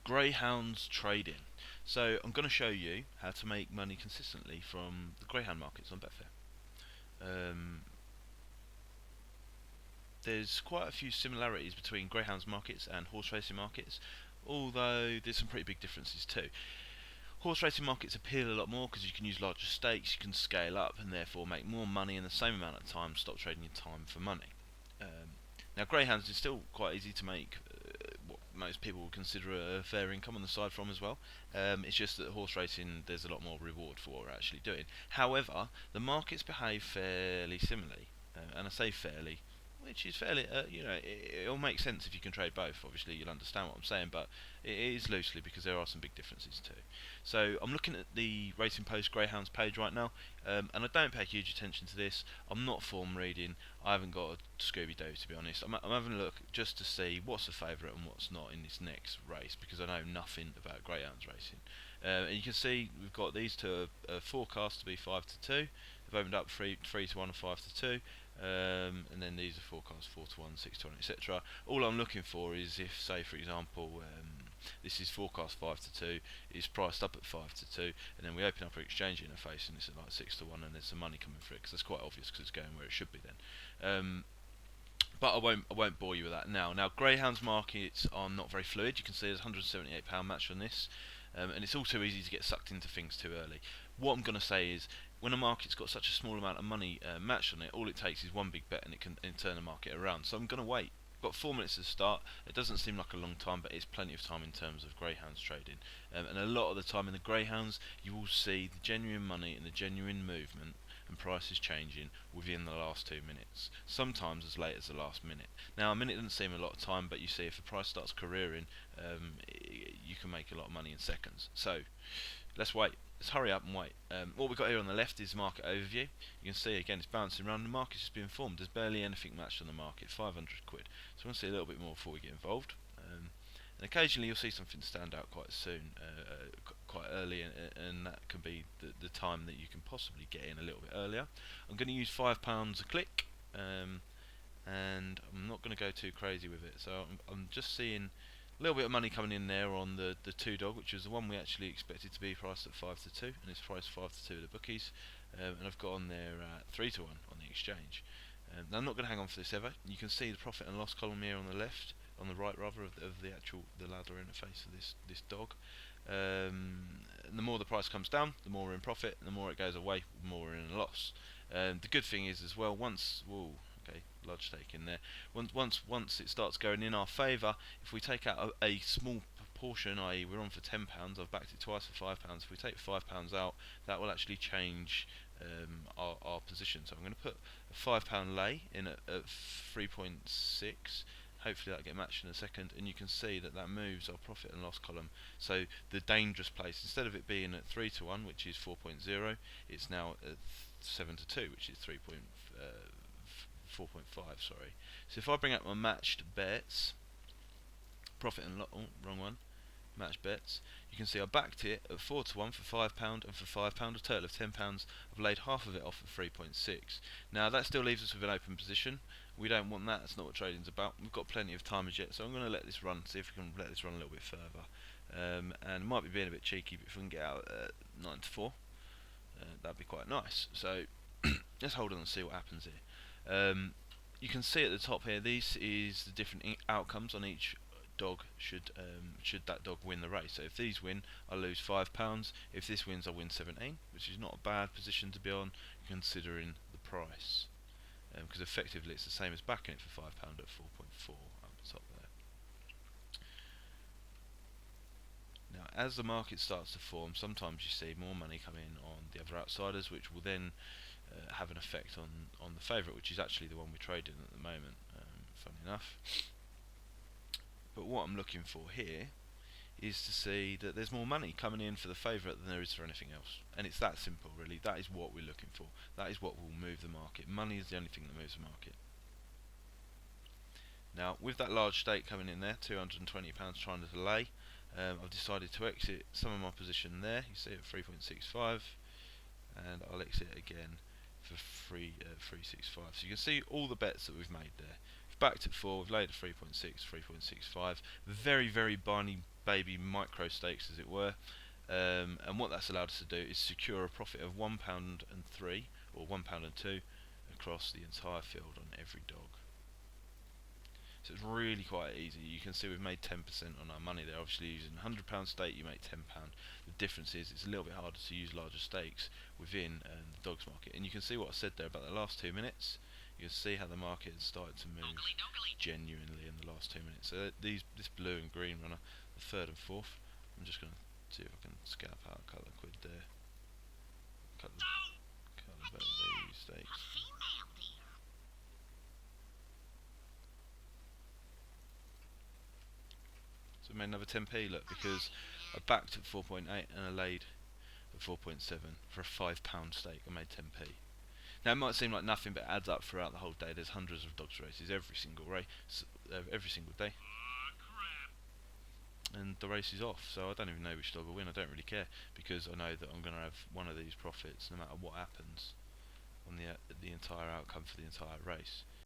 Greyhounds trading. So I'm going to show you how to make money consistently from the greyhound markets on Betfair. Um, there's quite a few similarities between greyhounds markets and horse racing markets, although there's some pretty big differences too. Horse racing markets appeal a lot more because you can use larger stakes, you can scale up, and therefore make more money in the same amount of time. Stop trading your time for money. Now, greyhounds is still quite easy to make what most people would consider a fair income on the side from as well. It's just that horse racing, there's a lot more reward for what we're actually doing. However, the markets behave fairly similarly, and I say fairly, which is fairly, it'll make sense if you can trade both. Obviously, you'll understand what I'm saying, but it is loosely because there are some big differences too. So I'm looking at the Racing Post Greyhounds page right now, and I don't pay huge attention to this. I'm not form reading. I haven't got a Scooby Doo to be honest. I'm having a look just to see what's a favourite and what's not in this next race because I know nothing about greyhounds racing. And you can see we've got these two forecast to be 5-2. They've opened up 3-1 and 5-2. And then these are forecast 4-1, 6-1, etc. All I'm looking for is if, say, for example, this is forecast 5-2, it's priced up at 5-2, and then we open up our exchange interface and it's at like 6-1, and there's some money coming through because that's quite obvious because it's going where it should be then. But I won't bore you with that now. Now, greyhounds markets are not very fluid. You can see there's £178 match on this, and it's all too easy to get sucked into things too early. What I'm going to say is, when a market's got such a small amount of money matched on it, all it takes is one big bet and it can turn the market around. So I'm going to wait. Got 4 minutes to start. It doesn't seem like a long time, but it's plenty of time in terms of greyhounds trading. And a lot of the time in the greyhounds, you will see the genuine money and the genuine movement and prices changing within the last 2 minutes. Sometimes as late as the last minute. Now, a minute doesn't seem a lot of time, but you see if the price starts careering, you can make a lot of money in seconds. So let's wait. Let's hurry up and wait. What we've got here on the left is market overview. You can see again it's bouncing around. The market's just being formed. There's barely anything matched on the market. 500 quid. So we want to see a little bit more before we get involved. And occasionally you'll see something stand out quite soon, quite early, and that can be the time that you can possibly get in a little bit earlier. I'm going to use £5 a click, and I'm not going to go too crazy with it. So I'm just seeing a little bit of money coming in there on the two dog, which was the one we actually expected to be priced at 5-2, and it's priced 5-2 with the bookies. And I've got on there 3-1 on the exchange. Now I'm not going to hang on for this ever. You can see the profit and loss column here on the left, on the right rather, of the actual the ladder interface of this dog. And the more the price comes down, the more we're in profit, and the more it goes away, the more we're in a loss. The good thing is as well, large stake in there. Once it starts going in our favour, if we take out a small proportion, i.e. we're on for £10, I've backed it twice for £5. If we take £5 out, that will actually change our position. So I'm going to put a £5 lay in at 3.6. Hopefully that'll get matched in a second, and you can see that moves our profit and loss column. So the dangerous place, instead of it being at 3-1, which is 4.0, it's now at 7-2, which is 4.5. Sorry. So if I bring up my matched bets, profit and loss, wrong one, matched bets, you can see I backed it at 4-1 for £5, and for £5, a total of £10. I've laid half of it off at 3.6. Now that still leaves us with an open position. We don't want that. That's not what trading's about. We've got plenty of time as yet, so I'm going to let this run. See if we can let this run a little bit further. And it might be being a bit cheeky, but if we can get out at 9-4, that'd be quite nice. So let's hold on and see what happens here. You can see at the top here, this is the different outcomes on each dog should that dog win the race. So if these win, I lose £5. If this wins, I win 17, which is not a bad position to be on considering the price. Because effectively it's the same as backing it for £5 at 4.4 up the top there. Now, as the market starts to form, sometimes you see more money come in on the other outsiders, which will then have an effect on the favourite, which is actually the one we're trading at the moment, funny enough. But what I'm looking for here is to see that there's more money coming in for the favourite than there is for anything else. And it's that simple, really. That is what we're looking for. That is what will move the market. Money is the only thing that moves the market. Now, with that large stake coming in there, £220 trying to delay, I've decided to exit some of my position there. You see it at 3.65, and I'll exit again for 3.65. So you can see all the bets that we've made there. We've backed at 4, we've laid at 3.6, 3.65. Very, very baby micro stakes, as it were. And what that's allowed us to do is secure a profit of £1.03 or £1.02 across the entire field on every dog. So it's really quite easy. You can see we've made 10% on our money there. Obviously, using £100 stake, you make £10. The difference is it's a little bit harder to use larger stakes within the dogs market. And you can see what I said there about the last 2 minutes. You can see how the market has started to move genuinely in the last 2 minutes. So this blue and green runner, the third and fourth. I'm just going to see if I can scalp out a couple of quid there. Couple of these stakes. So I made another 10p, look, because I backed at 4.8 and I laid at 4.7 for a £5 stake. I made 10p. Now it might seem like nothing, but it adds up throughout the whole day. There's hundreds of dogs races every single every single day, and the race is off. So I don't even know which dog will win. I don't really care, because I know that I'm going to have one of these profits no matter what happens on the entire outcome for the entire race.